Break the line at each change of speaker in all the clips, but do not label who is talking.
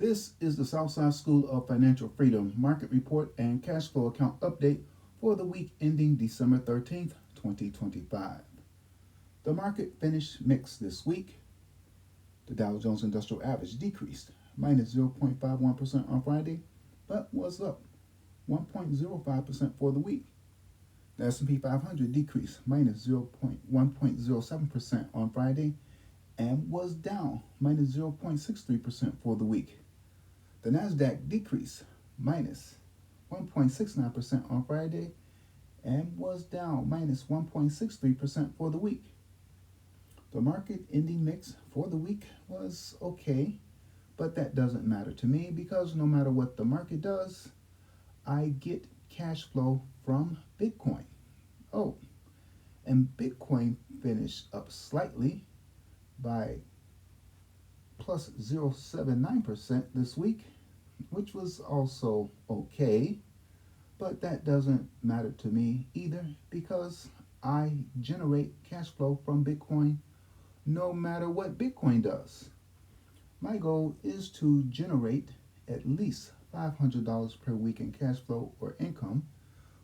This is the Southside School of Financial Freedom Market Report and Cash Flow Account Update for the week ending December 13th, 2025. The market finished mixed this week. The Dow Jones Industrial Average decreased minus 0.51% on Friday, but was up 1.05% for the week. The S&P 500 decreased minus 1.07% on Friday and was down minus 0.63% for the week. The Nasdaq decreased minus 1.69% on Friday and was down minus 1.63% for the week. The market ending mix for the week was okay, but that doesn't matter to me because no matter what the market does, I get cash flow from Bitcoin. Oh, and Bitcoin finished up slightly by plus 0.79% this week, which was also okay, but that doesn't matter to me either because I generate cash flow from Bitcoin no matter what Bitcoin does. My goal is to generate at least $500 per week in cash flow or income,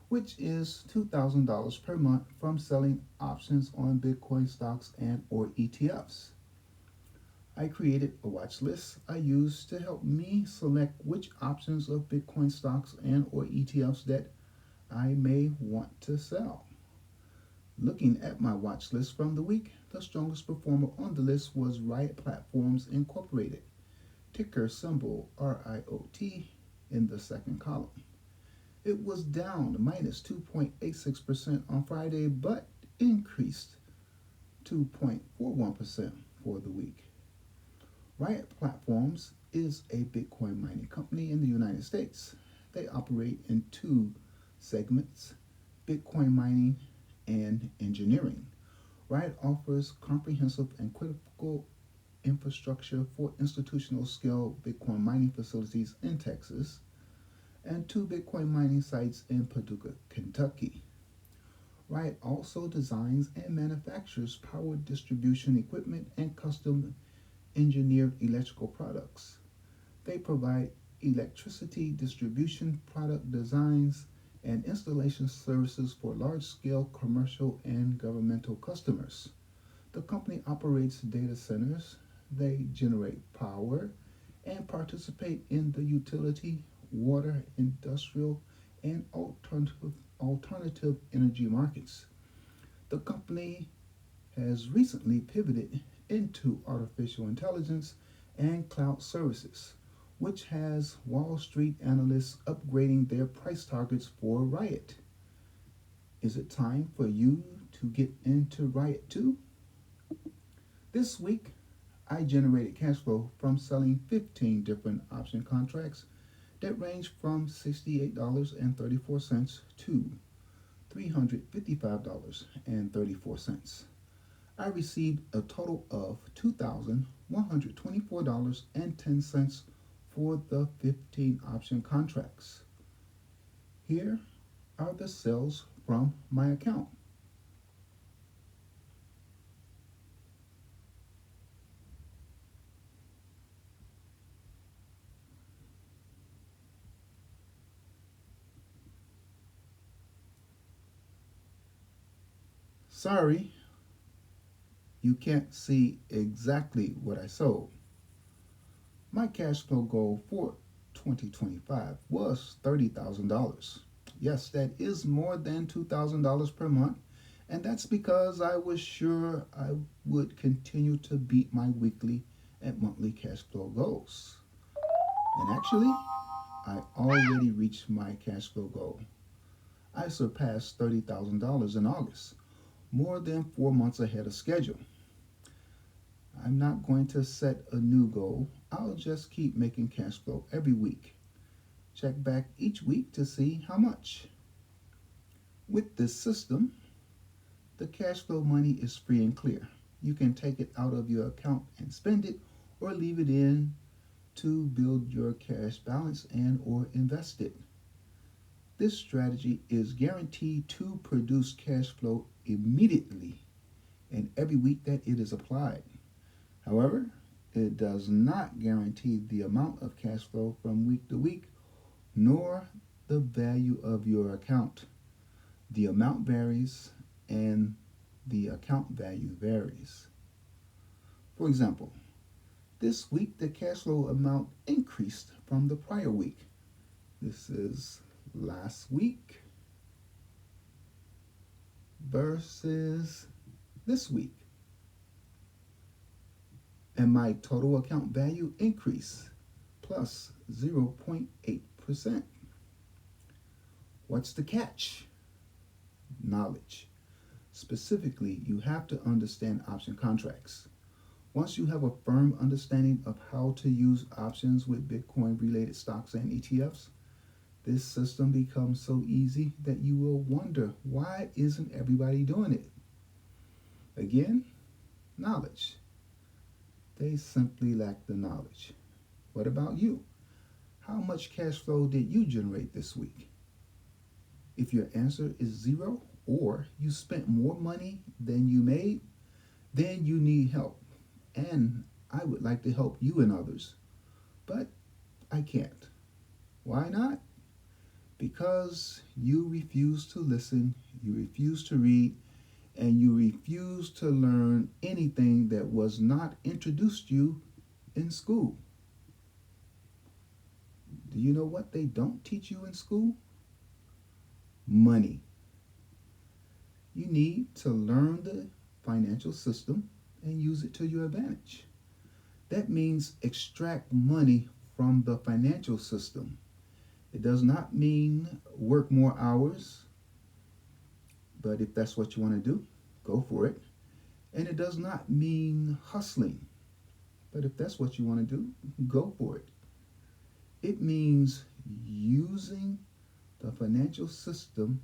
which is $2,000 per month from selling options on Bitcoin stocks and or ETFs. I created a watch list I use to help me select which options of Bitcoin stocks and or ETFs that I may want to sell. Looking at my watch list from the week, the strongest performer on the list was Riot Platforms Incorporated, ticker symbol RIOT in the second column. It was down minus 2.86% on Friday, but increased 2.41% for the week. Riot Platforms is a Bitcoin mining company in the United States. They operate in two segments, Bitcoin mining and engineering. Riot offers comprehensive and critical infrastructure for institutional scale Bitcoin mining facilities in Texas and two Bitcoin mining sites in Paducah, Kentucky. Riot also designs and manufactures power distribution equipment and custom engineered electrical products. They provide electricity distribution product designs and installation services for large-scale commercial and governmental customers. The company operates data centers, they generate power, and participate in the utility, water, industrial, and alternative energy markets. The company has recently pivoted into artificial intelligence and cloud services, which has Wall Street analysts upgrading their price targets for Riot. Is it time for you to get into Riot too? This week, I generated cash flow from selling 15 different option contracts that range from $68.34 to $355.34. I received a total of $2,124.10 for the 15 option contracts. Here are the sales from my account. Sorry, you can't see exactly what I sold. My cash flow goal for 2025 was $30,000. Yes, that is more than $2,000 per month, and that's because I was sure I would continue to beat my weekly and monthly cash flow goals. And actually, I already reached my cash flow goal. I surpassed $30,000 in August, more than 4 months ahead of schedule. I'm not going to set a new goal. I'll just keep making cash flow every week. Check back each week to see how much. With this system, the cash flow money is free and clear. You can take it out of your account and spend it or leave it in to build your cash balance and or invest it. This strategy is guaranteed to produce cash flow immediately and every week that it is applied. However, It does not guarantee the amount of cash flow from week to week, nor the value of your account. The amount varies and the account value varies. For example, this week the cash flow amount increased from the prior week. This is last week versus this week. And my total account value increased plus 0.8%. What's the catch? Knowledge. Specifically, you have to understand option contracts. Once you have a firm understanding of how to use options with Bitcoin related stocks and ETFs, this system becomes so easy that you will wonder, why isn't everybody doing it? Again, knowledge. They simply lack the knowledge. What about you? How much cash flow did you generate this week? If your answer is zero, or you spent more money than you made, then you need help. And I would like to help you and others, but I can't. Why not? Because you refuse to listen, you refuse to read, and you refuse to learn anything that was not introduced to you in school. Do you know what they don't teach you in school? Money. You need to learn the financial system and use it to your advantage. That means extract money from the financial system. It does not mean work more hours, but if that's what you want to do, go for it. And it does not mean hustling, but if that's what you want to do, go for it. It means using the financial system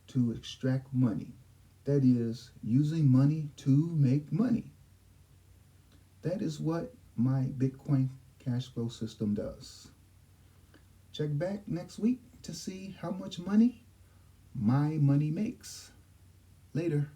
to extract money. That is, using money to make money. That is what my Bitcoin cash flow system does. Check back next week to see how much money my money makes. Later.